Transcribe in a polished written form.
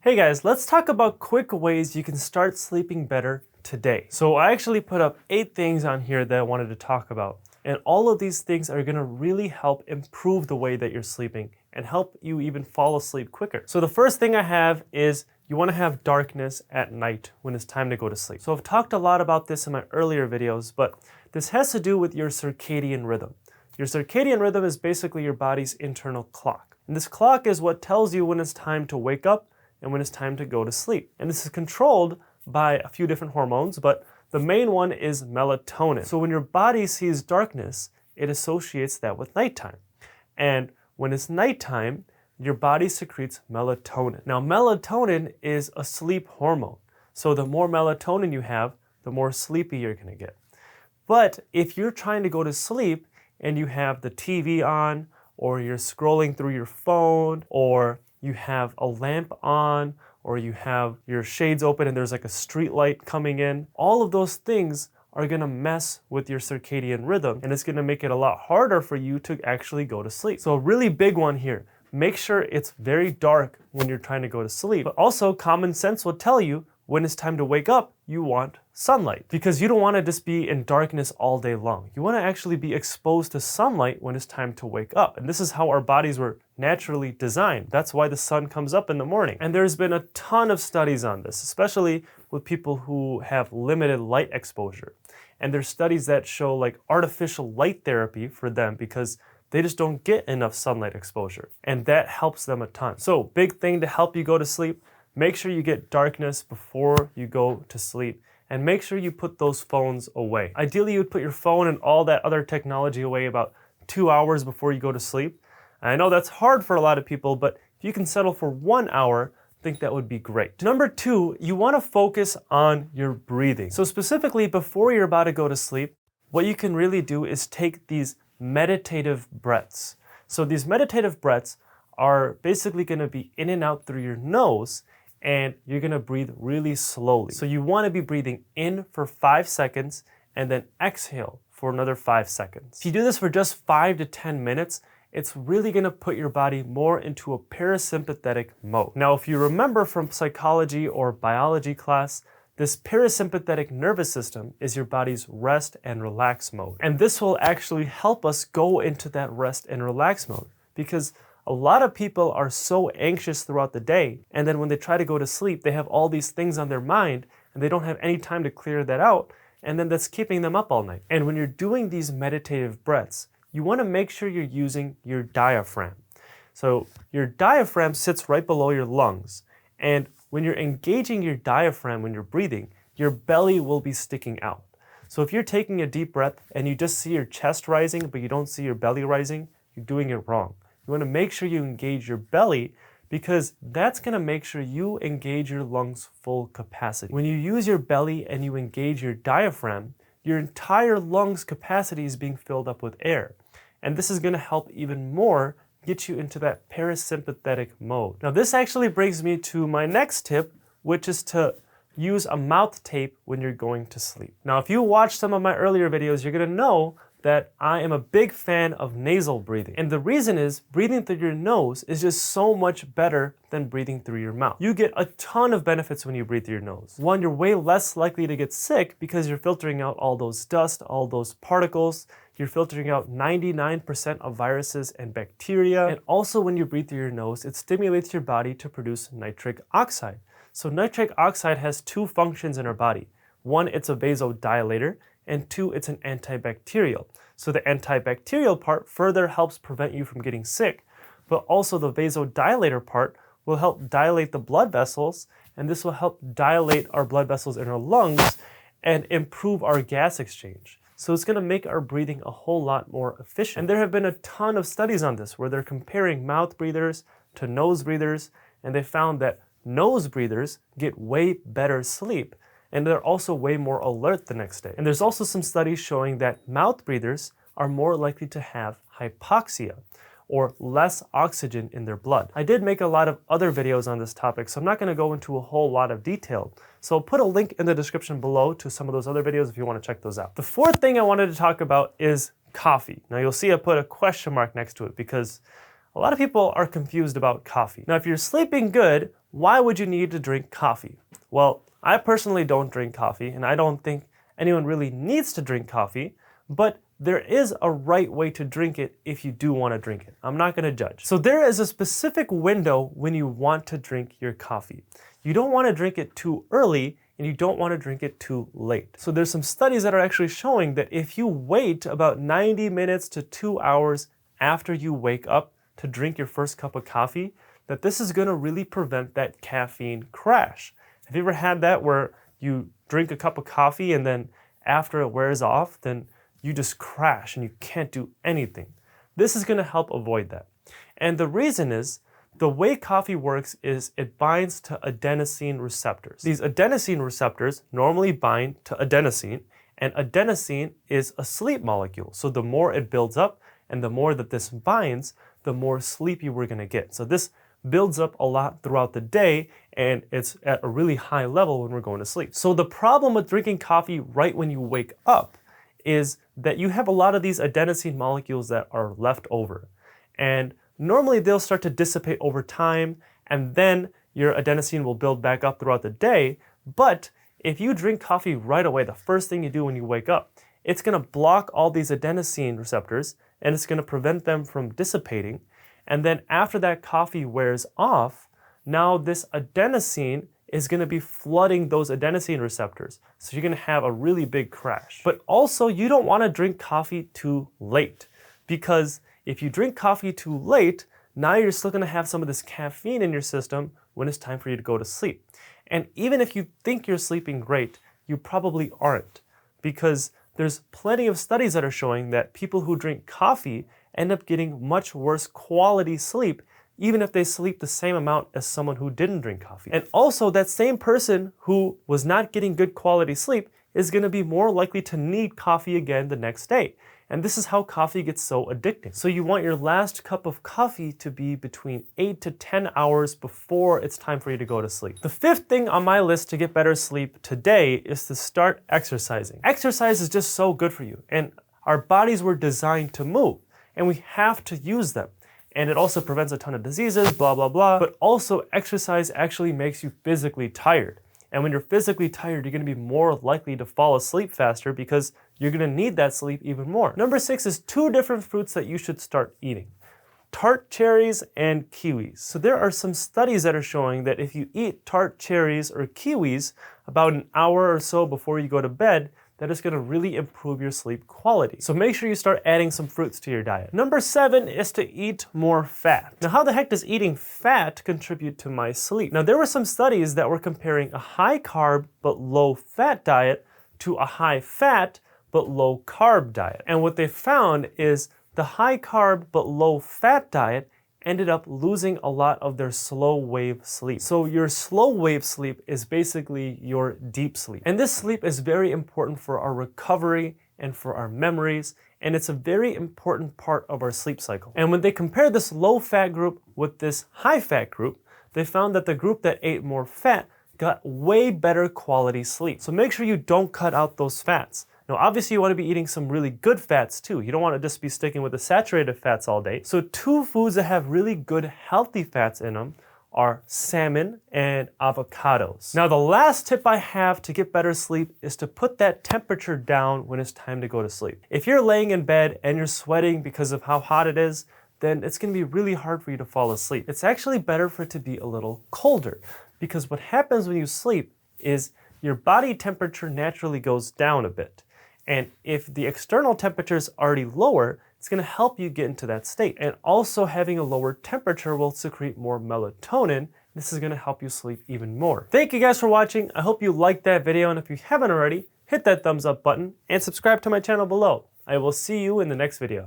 Hey guys, let's talk about quick ways you can start sleeping better today. So I actually put up 8 things on here that I wanted to talk about. And all of these things are gonna really help improve the way that you're sleeping and help you even fall asleep quicker. So the first thing I have is you wanna have darkness at night when it's time to go to sleep. So I've talked a lot about this in my earlier videos, but this has to do with your circadian rhythm. Your circadian rhythm is basically your body's internal clock. And this clock is what tells you when it's time to wake up and when it's time to go to sleep. And this is controlled by a few different hormones, but the main one is melatonin. So when your body sees darkness, it associates that with nighttime. And when it's nighttime, your body secretes melatonin. Now, melatonin is a sleep hormone. So the more melatonin you have, the more sleepy you're gonna get. But if you're trying to go to sleep and you have the TV on, or you're scrolling through your phone, or you have a lamp on, or you have your shades open and there's like a street light coming in, all of those things are gonna mess with your circadian rhythm, and it's gonna make it a lot harder for you to actually go to sleep. So a really big one here, make sure it's very dark when you're trying to go to sleep. But also, common sense will tell you when it's time to wake up, you want sunlight, because you don't want to just be in darkness all day long. You want to actually be exposed to sunlight when it's time to wake up. And this is how our bodies were naturally designed. That's why the sun comes up in the morning. And there's been a ton of studies on this, especially with people who have limited light exposure. And there's studies that show like artificial light therapy for them because they just don't get enough sunlight exposure. And that helps them a ton. So big thing to help you go to sleep, make sure you get darkness before you go to sleep, and make sure you put those phones away. Ideally, you would put your phone and all that other technology away about 2 hours before you go to sleep. And I know that's hard for a lot of people, but if you can settle for 1 hour, I think that would be great. Number 2, you want to focus on your breathing. So specifically, before you're about to go to sleep, what you can really do is take these meditative breaths. So these meditative breaths are basically going to be in and out through your nose, and you're gonna breathe really slowly. So you wanna be breathing in for 5 seconds and then exhale for another 5 seconds. If you do this for just 5 to 10 minutes, it's really gonna put your body more into a parasympathetic mode. Now, if you remember from psychology or biology class, this parasympathetic nervous system is your body's rest and relax mode. And this will actually help us go into that rest and relax mode, because a lot of people are so anxious throughout the day, and then when they try to go to sleep, they have all these things on their mind, and they don't have any time to clear that out, and then that's keeping them up all night. And when you're doing these meditative breaths, you want to make sure you're using your diaphragm. So your diaphragm sits right below your lungs, and when you're engaging your diaphragm when you're breathing, your belly will be sticking out. So if you're taking a deep breath and you just see your chest rising, but you don't see your belly rising, you're doing it wrong. You want to make sure you engage your belly, because that's going to make sure you engage your lungs' full capacity. When you use your belly and you engage your diaphragm, your entire lungs capacity is being filled up with air. And this is going to help even more get you into that parasympathetic mode. Now, this actually brings me to my next tip, which is to use a mouth tape when you're going to sleep. Now, if you watched some of my earlier videos, you're going to know that I am a big fan of nasal breathing. And the reason is breathing through your nose is just so much better than breathing through your mouth. You get a ton of benefits when you breathe through your nose. One, you're way less likely to get sick because you're filtering out all those dust, all those particles. You're filtering out 99% of viruses and bacteria. And also when you breathe through your nose, it stimulates your body to produce nitric oxide. So nitric oxide has 2 functions in our body. One, it's a vasodilator, and 2, it's an antibacterial. So the antibacterial part further helps prevent you from getting sick, but also the vasodilator part will help dilate the blood vessels, and this will help dilate our blood vessels in our lungs and improve our gas exchange. So it's gonna make our breathing a whole lot more efficient. And there have been a ton of studies on this where they're comparing mouth breathers to nose breathers, and they found that nose breathers get way better sleep, and they're also way more alert the next day. And there's also some studies showing that mouth breathers are more likely to have hypoxia, or less oxygen in their blood. I did make a lot of other videos on this topic, so I'm not gonna go into a whole lot of detail. So I'll put a link in the description below to some of those other videos if you wanna check those out. The 4th thing I wanted to talk about is coffee. Now you'll see I put a question mark next to it because a lot of people are confused about coffee. Now if you're sleeping good, why would you need to drink coffee? Well, I personally don't drink coffee, and I don't think anyone really needs to drink coffee, but there is a right way to drink it if you do want to drink it. I'm not going to judge. So there is a specific window when you want to drink your coffee. You don't want to drink it too early, and you don't want to drink it too late. So there's some studies that are actually showing that if you wait about 90 minutes to 2 hours after you wake up to drink your first cup of coffee, that this is going to really prevent that caffeine crash. Have you ever had that where you drink a cup of coffee and then after it wears off, then you just crash and you can't do anything? This is going to help avoid that. And the reason is, the way coffee works is it binds to adenosine receptors. These adenosine receptors normally bind to adenosine, and adenosine is a sleep molecule. So the more it builds up and the more that this binds, the more sleepy we're going to get. So this builds up a lot throughout the day, and it's at a really high level when we're going to sleep. So the problem with drinking coffee right when you wake up is that you have a lot of these adenosine molecules that are left over. And normally they'll start to dissipate over time, and then your adenosine will build back up throughout the day. But if you drink coffee right away, the first thing you do when you wake up, it's going to block all these adenosine receptors, and it's going to prevent them from dissipating. And then after that coffee wears off, now this adenosine is going to be flooding those adenosine receptors. So you're going to have a really big crash. But also, you don't want to drink coffee too late, because if you drink coffee too late, now you're still going to have some of this caffeine in your system when it's time for you to go to sleep. And even if you think you're sleeping great, you probably aren't, because there's plenty of studies that are showing that people who drink coffee end up getting much worse quality sleep, even if they sleep the same amount as someone who didn't drink coffee. And also, that same person who was not getting good quality sleep is going to be more likely to need coffee again the next day. And this is how coffee gets so addicting. So you want your last cup of coffee to be between 8 to 10 hours before it's time for you to go to sleep. The fifth thing on my list to get better sleep today is to start exercising. Exercise is just so good for you, and our bodies were designed to move, and we have to use them. And it also prevents a ton of diseases, blah, blah, blah. But also, exercise actually makes you physically tired. And when you're physically tired, you're going to be more likely to fall asleep faster, because you're going to need that sleep even more. Number 6 is 2 different fruits that you should start eating: tart cherries and kiwis. So there are some studies that are showing that if you eat tart cherries or kiwis about an hour or so before you go to bed, that is going to really improve your sleep quality. So make sure you start adding some fruits to your diet. Number 7 is to eat more fat. Now, how the heck does eating fat contribute to my sleep? Now, there were some studies that were comparing a high carb but low fat diet to a high fat but low carb diet. And what they found is the high carb but low fat diet ended up losing a lot of their slow wave sleep. So your slow wave sleep is basically your deep sleep. And this sleep is very important for our recovery and for our memories, and it's a very important part of our sleep cycle. And when they compared this low fat group with this high fat group, they found that the group that ate more fat got way better quality sleep. So make sure you don't cut out those fats. Now, obviously, you want to be eating some really good fats too. You don't want to just be sticking with the saturated fats all day. So 2 foods that have really good healthy fats in them are salmon and avocados. Now, the last tip I have to get better sleep is to put that temperature down when it's time to go to sleep. If you're laying in bed and you're sweating because of how hot it is, then it's going to be really hard for you to fall asleep. It's actually better for it to be a little colder, because what happens when you sleep is your body temperature naturally goes down a bit. And if the external temperature is already lower, it's going to help you get into that state. And also, having a lower temperature will secrete more melatonin. This is going to help you sleep even more. Thank you guys for watching. I hope you liked that video. And if you haven't already, hit that thumbs up button and subscribe to my channel below. I will see you in the next video.